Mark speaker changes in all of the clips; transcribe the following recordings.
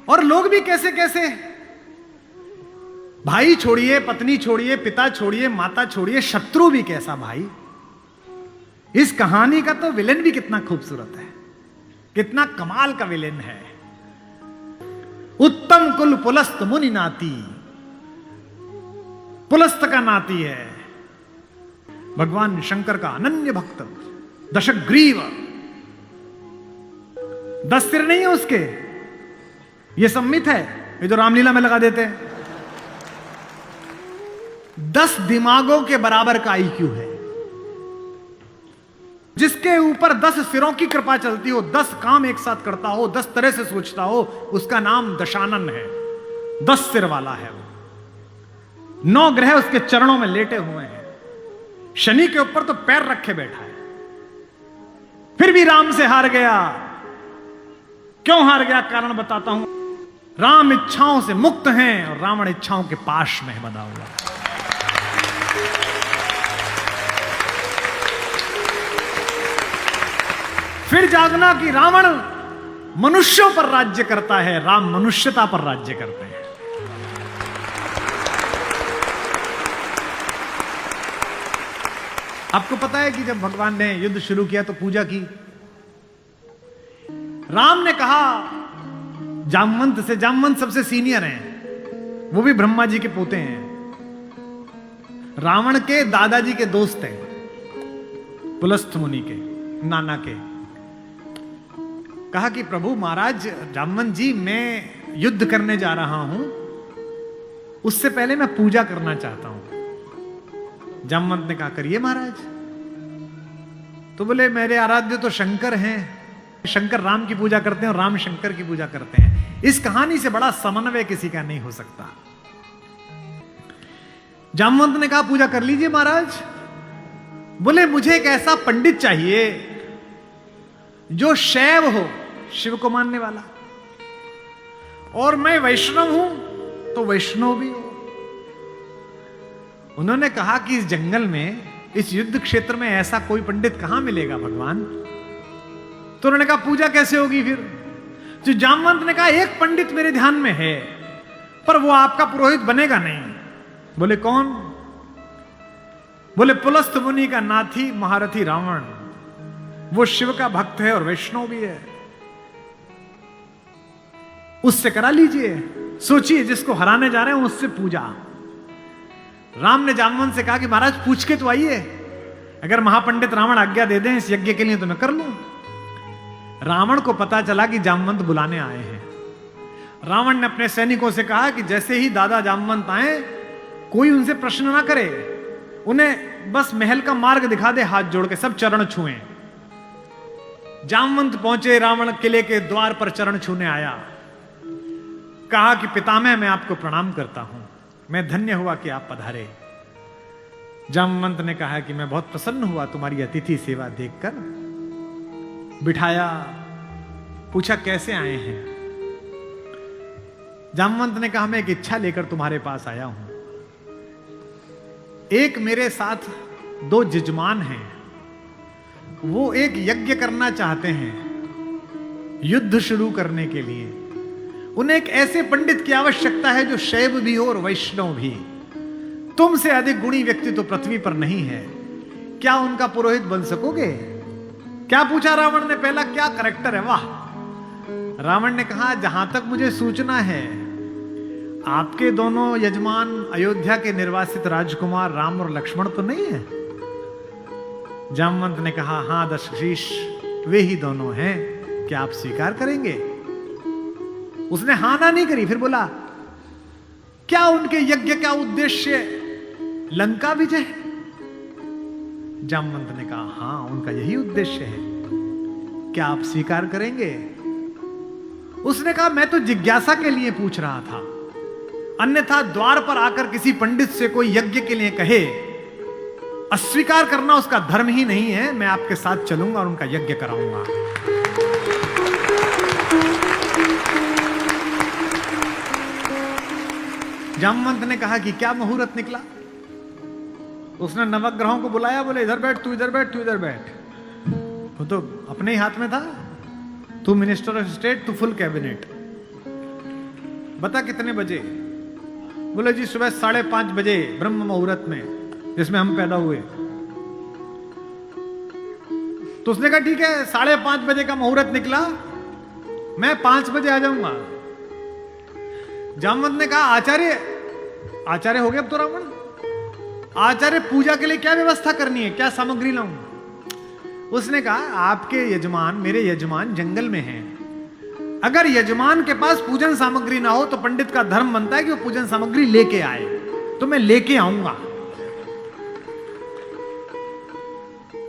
Speaker 1: और लोग भी कैसे कैसे, भाई छोड़िए, पत्नी छोड़िए, पिता छोड़िए, माता छोड़िए, शत्रु भी कैसा भाई। इस कहानी का तो विलेन भी कितना खूबसूरत है, कितना कमाल का विलेन है। उत्तम कुल पुलस्त मुनि नाती, पुलस्त का नाती है भगवान शंकर का अनन्य भक्त, दशग्रीव। 10 सिर नहीं है उसके, ये सम्मित है, ये जो रामलीला में लगा देते हैं। 10 दिमागों के बराबर का आईक्यू है। जिसके ऊपर 10 सिरों की कृपा चलती हो, 10 काम एक साथ करता हो, 10 तरह से सोचता हो, उसका नाम दशानन है। 10 सिर वाला है वो। 9 ग्रह उसके चरणों में लेटे हुए हैं। शनि के ऊपर तो पैर रखे बैठा है। फिर भी राम से हार गया। क्यों हार गया, कारण बताता हूं। राम इच्छाओं से मुक्त हैं और रावण इच्छाओं के पाश में बंधा हुआ है। फिर जागना कि रावण मनुष्यों पर राज्य करता है, राम मनुष्यता पर राज्य करते हैं। आपको पता है कि जब भगवान ने युद्ध शुरू किया तो पूजा की। राम ने कहा जामवंत से, जामवंत सबसे सीनियर हैं, वो भी ब्रह्मा जी के पोते हैं, रावण के दादाजी के दोस्त हैं, पुलस्थ मुनि के नाना के। कहा कि प्रभु महाराज जामवंत जी, मैं युद्ध करने जा रहा हूं, उससे पहले मैं पूजा करना चाहता हूं। जामवंत ने कहा करिए महाराज। तो बोले मेरे आराध्य तो शंकर हैं, शंकर राम की पूजा करते हैं और राम शंकर की पूजा करते हैं। इस कहानी से बड़ा समन्वय किसी का नहीं हो सकता। जामवंत ने कहा पूजा कर लीजिए महाराज। बोले मुझे एक ऐसा पंडित चाहिए जो शैव हो, शिव को मानने वाला, और मैं वैष्णव हूं तो वैष्णव भी हो। उन्होंने कहा कि इस जंगल में, इस युद्ध क्षेत्र में ऐसा कोई पंडित कहां मिलेगा भगवान। तो उन्होंने कहा पूजा कैसे होगी फिर। जो जामवंत ने कहा एक पंडित मेरे ध्यान में है, पर वो आपका पुरोहित बनेगा नहीं। बोले कौन। बोले पुलस्थ मुनि का नाथी महारथी रावण, वो शिव का भक्त है और वैष्णव भी है, उससे करा लीजिए। सोचिए जिसको हराने जा रहे हैं उससे पूजा। राम ने जामवंत से कहा कि महाराज पूछ के तो आइए, अगर महापंडित रावण आज्ञा दे दें इस यज्ञ के लिए तो मैं कर लूं। रावण को पता चला कि जामवंत बुलाने आए हैं। रावण ने अपने सैनिकों से कहा कि जैसे ही दादा जामवंत आए, कोई उनसे प्रश्न ना करे, उन्हें बस महल का मार्ग दिखा दे, हाथ जोड़ के सब चरण छुएं। जामवंत पहुंचे, रावण किले के द्वार पर चरण छूने आया। कहा कि पितामह मैं आपको प्रणाम करता हूं, मैं धन्य हुआ कि आप पधारे। जामवंत ने कहा कि मैं बहुत प्रसन्न हुआ तुम्हारी अतिथि सेवा देखकर। बिठाया, पूछा कैसे आए हैं। जामवंत ने कहा मैं एक इच्छा लेकर तुम्हारे पास आया हूं। एक मेरे साथ 2 जजमान हैं, वो एक यज्ञ करना चाहते हैं युद्ध शुरू करने के लिए। उन्हें एक ऐसे पंडित की आवश्यकता है जो शैव भी हो और वैष्णव भी। तुमसे अधिक गुणी व्यक्ति तो पृथ्वी पर नहीं है, क्या उनका पुरोहित बन सकोगे। क्या पूछा रावण ने, पहला क्या करैक्टर है, वाह। रावण ने कहा जहां तक मुझे सूचना है आपके दोनों यजमान अयोध्या के निर्वासित राजकुमार राम और लक्ष्मण तो नहीं है। जामवंत ने कहा हां दशशीष, वे ही दोनों हैं, क्या आप स्वीकार करेंगे। उसने हां ना नहीं करी। फिर बोला क्या उनके यज्ञ का उद्देश्य लंका विजय है। जामवंत ने कहा हां उनका यही उद्देश्य है, क्या आप स्वीकार करेंगे। उसने कहा मैं तो जिज्ञासा के लिए पूछ रहा था, अन्यथा द्वार पर आकर किसी पंडित से कोई यज्ञ के लिए कहे, अस्वीकार करना उसका धर्म ही नहीं है। मैं आपके साथ चलूंगा और उनका यज्ञ कराऊंगा। जामवंत ने कहा कि क्या मुहूर्त निकला। उसने नवग्रहों को बुलाया, बोले इधर बैठ, तू इधर बैठ, तू इधर बैठ। वो तो अपने ही हाथ में था, तू मिनिस्टर ऑफ स्टेट, तू फुल कैबिनेट। बता कितने बजे? बोले जी सुबह 5:30 बजे ब्रह्म मुहूर्त में, जिसमें हम पैदा हुए। तो उसने कहा ठीक है, 5:30 बजे का मुहूर्त निकला, मैं 5 बजे आ जाऊंगा। जामवंत ने कहा आचार्य हो गया अब तो रावण, आचार्य पूजा के लिए क्या व्यवस्था करनी है, क्या सामग्री लाऊं? उसने कहा आपके यजमान, मेरे यजमान जंगल में हैं, अगर यजमान के पास पूजन सामग्री ना हो तो पंडित का धर्म बनता है कि वो पूजन सामग्री लेके आए, तो मैं लेके आऊंगा।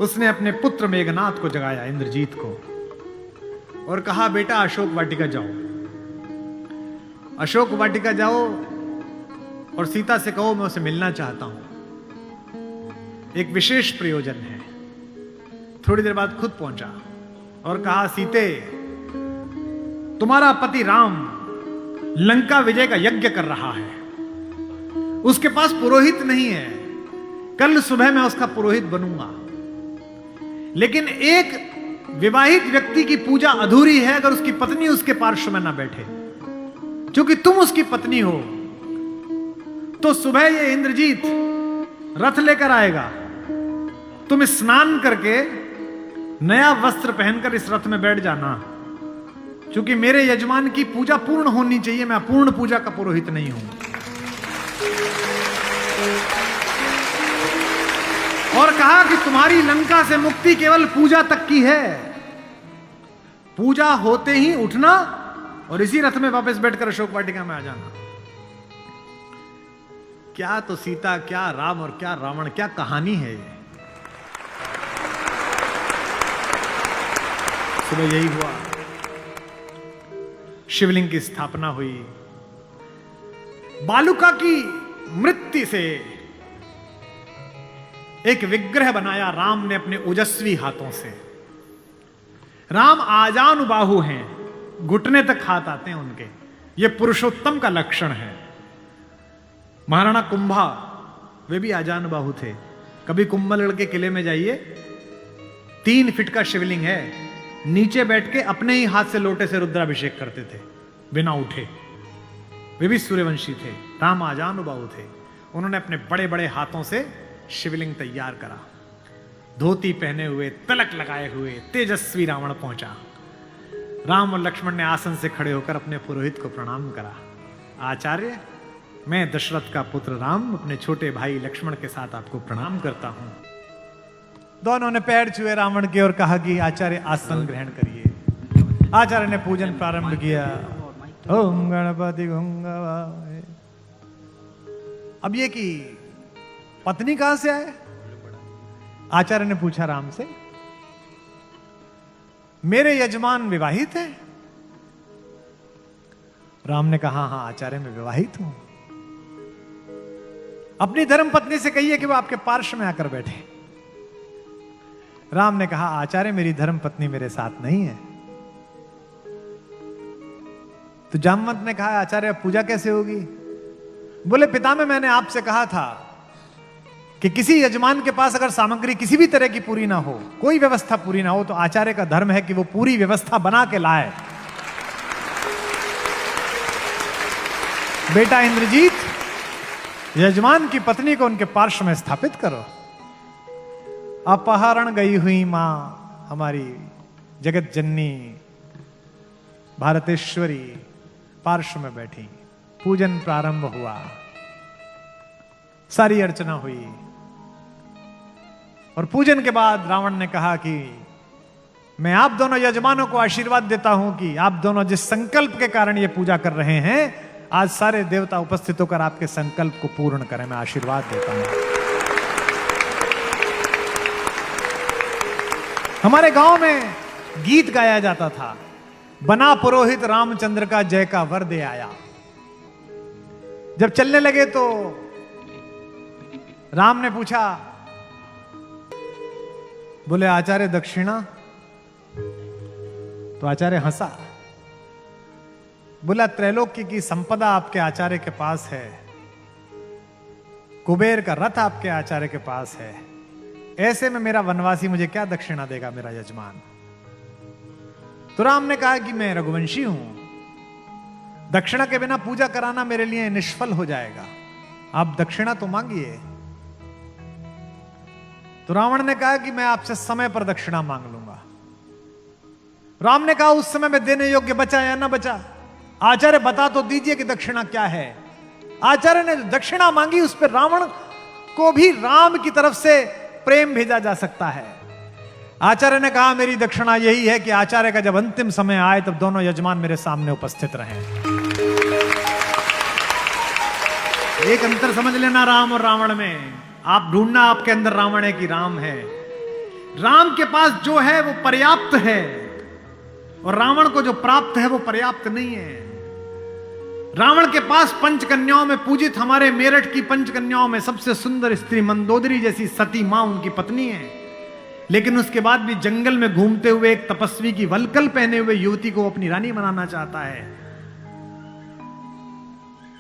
Speaker 1: उसने अपने पुत्र मेघनाथ को जगाया, इंद्रजीत को, और कहा बेटा अशोक वाटिका जाओ, अशोक वाटिका जाओ और सीता से कहो मैं उसे मिलना चाहता हूं, एक विशेष प्रयोजन है। थोड़ी देर बाद खुद पहुंचा और कहा सीते, तुम्हारा पति राम लंका विजय का यज्ञ कर रहा है, उसके पास पुरोहित नहीं है, कल सुबह मैं उसका पुरोहित बनूंगा, लेकिन एक विवाहित व्यक्ति की पूजा अधूरी है अगर उसकी पत्नी उसके पार्श्व में ना बैठे। क्योंकि तुम उसकी पत्नी हो, तो सुबह ये इंद्रजीत रथ लेकर आएगा, तुम स्नान करके नया वस्त्र पहनकर इस रथ में बैठ जाना, क्योंकि मेरे यजमान की पूजा पूर्ण होनी चाहिए, मैं पूर्ण पूजा का पुरोहित नहीं हूं। और कहा कि तुम्हारी लंका से मुक्ति केवल पूजा तक की है, पूजा होते ही उठना और इसी रथ में वापस बैठकर अशोक वाटिका में आ जाना। क्या तो सीता, क्या राम और क्या रावण, क्या कहानी है ये। सुबह यही हुआ, शिवलिंग की स्थापना हुई, बालुका की मृत्यु से एक विग्रह बनाया राम ने अपने ओजस्वी हाथों से। राम आजानुबाहु हैं, घुटने तक हाथ आते हैं उनके, ये पुरुषोत्तम का लक्षण है। महाराणा कुंभा वे भी आजानुबाहु थे। कभी कुंभलगढ़ के किले में जाइए, 3 फीट का शिवलिंग है, नीचे बैठ के अपने ही हाथ से लोटे से रुद्राभिषेक करते थे बिना उठे। वे भी सूर्यवंशी थे, राम आजानुबाहु थे। उन्होंने अपने बड़े बड़े हाथों से शिवलिंग तैयार करा, धोती पहने हुए, तिलक लगाए हुए तेजस्वी रावण पहुंचा। राम और लक्ष्मण ने आसन से खड़े होकर अपने पुरोहित को प्रणाम करा। आचार्य, मैं दशरथ का पुत्र राम अपने छोटे भाई लक्ष्मण के साथ आपको प्रणाम करता हूं। दोनों ने पैर छुए रावण के और कहा कि आचार्य आसन ग्रहण करिए। आचार्य ने पूजन प्रारंभ किया। ओम गणपति गंगावाय। अब ये कि पत्नी कहां से आए? आचार्य ने पूछा राम से। मेरे यजमान विवाहित है? राम ने कहा हां आचार्य मैं विवाहित हूं। अपनी धर्म पत्नी से कहिए कि वो आपके पार्श्व में आकर बैठे। राम ने कहा आचार्य मेरी धर्म पत्नी मेरे साथ नहीं है। तो जामवंत ने कहा आचार्य पूजा कैसे होगी? बोले पितामह मैंने आपसे कहा था कि किसी यजमान के पास अगर सामग्री किसी भी तरह की पूरी ना हो, कोई व्यवस्था पूरी ना हो, तो आचार्य का धर्म है कि वो पूरी व्यवस्था बना के लाए। बेटा इंद्रजीत, यजमान की पत्नी को उनके पार्श्व में स्थापित करो। अपहरण गई हुई मां हमारी जगत जननी भारतेश्वरी पार्श्व में बैठी। पूजन प्रारंभ हुआ, सारी अर्चना हुई और पूजन के बाद रावण ने कहा कि मैं आप दोनों यजमानों को आशीर्वाद देता हूं कि आप दोनों जिस संकल्प के कारण ये पूजा कर रहे हैं, आज सारे देवता उपस्थित होकर आपके संकल्प को पूर्ण करें। मैं आशीर्वाद देता हूं। हमारे गांव में गीत गाया जाता था, बना पुरोहित रामचंद्र का जय का वर दे आया। जब चलने लगे तो राम ने पूछा, बोले आचार्य दक्षिणा? तो आचार्य हंसा। बोला त्रैलोक्य की संपदा आपके आचार्य के पास है, कुबेर का रथ आपके आचार्य के पास है, ऐसे में मेरा वनवासी मुझे क्या दक्षिणा देगा मेरा यजमान? तो राम ने कहा कि मैं रघुवंशी हूं, दक्षिणा के बिना पूजा कराना मेरे लिए निष्फल हो जाएगा, आप दक्षिणा तो मांगिए। तो रावण ने कहा कि मैं आपसे समय पर दक्षिणा मांग लूंगा। राम ने कहा उस समय में देने योग्य बचा या ना बचा? आचार्य बता तो दीजिए कि दक्षिणा क्या है। आचार्य ने दक्षिणा मांगी, उस पर रावण को भी राम की तरफ से प्रेम भेजा जा सकता है। आचार्य ने कहा मेरी दक्षिणा यही है कि आचार्य का जब अंतिम समय आए तब दोनों यजमान मेरे सामने उपस्थित रहें। एक अंतर समझ लेना राम और रावण में। आप ढूंढना आपके अंदर रावण है कि राम है। राम के पास जो है वो पर्याप्त है और रावण को जो प्राप्त है वो पर्याप्त नहीं है। रावण के पास पंचकन्याओं में पूजित हमारे मेरठ की पंचकन्याओं में सबसे सुंदर स्त्री मंदोदरी जैसी सती मां उनकी पत्नी है, लेकिन उसके बाद भी जंगल में घूमते हुए एक तपस्वी की वलकल पहने हुए युवती को अपनी रानी बनाना चाहता है।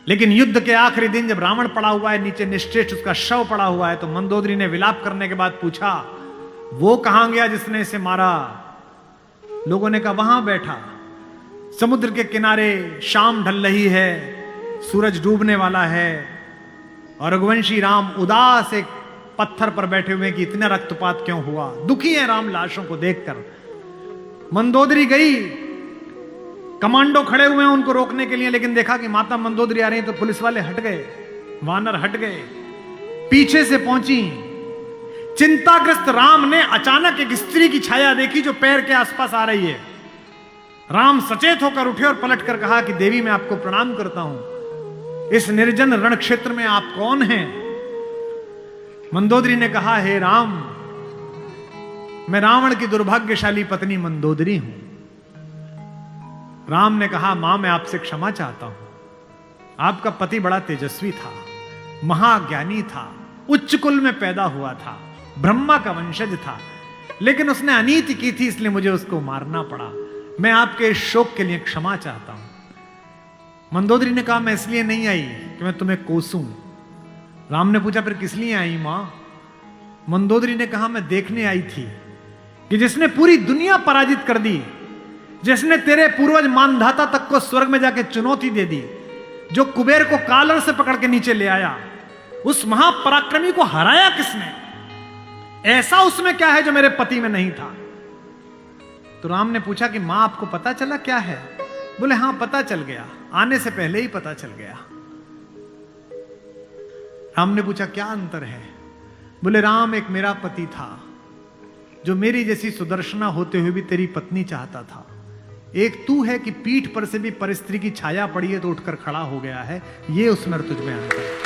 Speaker 1: लेकिन युद्ध के आखिरी दिन जब रावण पड़ा हुआ है, नीचे निश्चेष्ट उसका शव पड़ा हुआ है, तो मंदोदरी ने विलाप करने के बाद पूछा वो कहां गया जिसने इसे मारा? लोगों ने कहा वहां बैठा। समुद्र के किनारे शाम ढल रही है, सूरज डूबने वाला है और रघुवंशी राम उदास एक पत्थर पर बैठे हुए कि इतना रक्तपात क्यों हुआ। दुखी है राम लाशों को देखकर। मंदोदरी गई, कमांडो खड़े हुए हैं उनको रोकने के लिए, लेकिन देखा कि माता मंदोदरी आ रही है तो पुलिस वाले हट गए, वानर हट गए। पीछे से पहुंची, चिंताग्रस्त राम ने अचानक एक स्त्री की छाया देखी जो पैर के आसपास आ रही है। राम सचेत होकर उठे और पलटकर कहा कि देवी मैं आपको प्रणाम करता हूं, इस निर्जन रण क्षेत्र में आप कौन हैं? मंदोदरी ने कहा हे राम, मैं रावण की दुर्भाग्यशाली पत्नी मंदोदरी हूं। राम ने कहा मां मैं आपसे क्षमा चाहता हूं, आपका पति बड़ा तेजस्वी था, महाज्ञानी था, उच्च कुल में पैदा हुआ था, ब्रह्मा का वंशज था, लेकिन उसने अनीति की थी इसलिए मुझे उसको मारना पड़ा। मैं आपके इस शोक के लिए क्षमा चाहता हूं। मंदोदरी ने कहा मैं इसलिए नहीं आई कि मैं तुम्हें कोसूं। राम ने पूछा फिर किस लिए आई मां? मंदोदरी ने कहा मैं देखने आई थी कि जिसने पूरी दुनिया पराजित कर दी, जिसने तेरे पूर्वज मानधाता तक को स्वर्ग में जाके चुनौती दे दी, जो कुबेर को कालर से पकड़ के नीचे ले आया, उस महापराक्रमी को हराया किसने? ऐसा उसमें क्या है जो मेरे पति में नहीं था? तो राम ने पूछा कि मां आपको पता चला क्या है? बोले हां पता चल गया, आने से पहले ही पता चल गया। राम ने पूछा क्या अंतर है? बोले राम एक मेरा पति था जो मेरी जैसी सुदर्शना होते हुए भी तेरी पत्नी चाहता था, एक तू है कि पीठ पर से भी पर स्त्री की छाया पड़ी है तो उठकर खड़ा हो गया है, ये उसमें तुझ में अंतर है।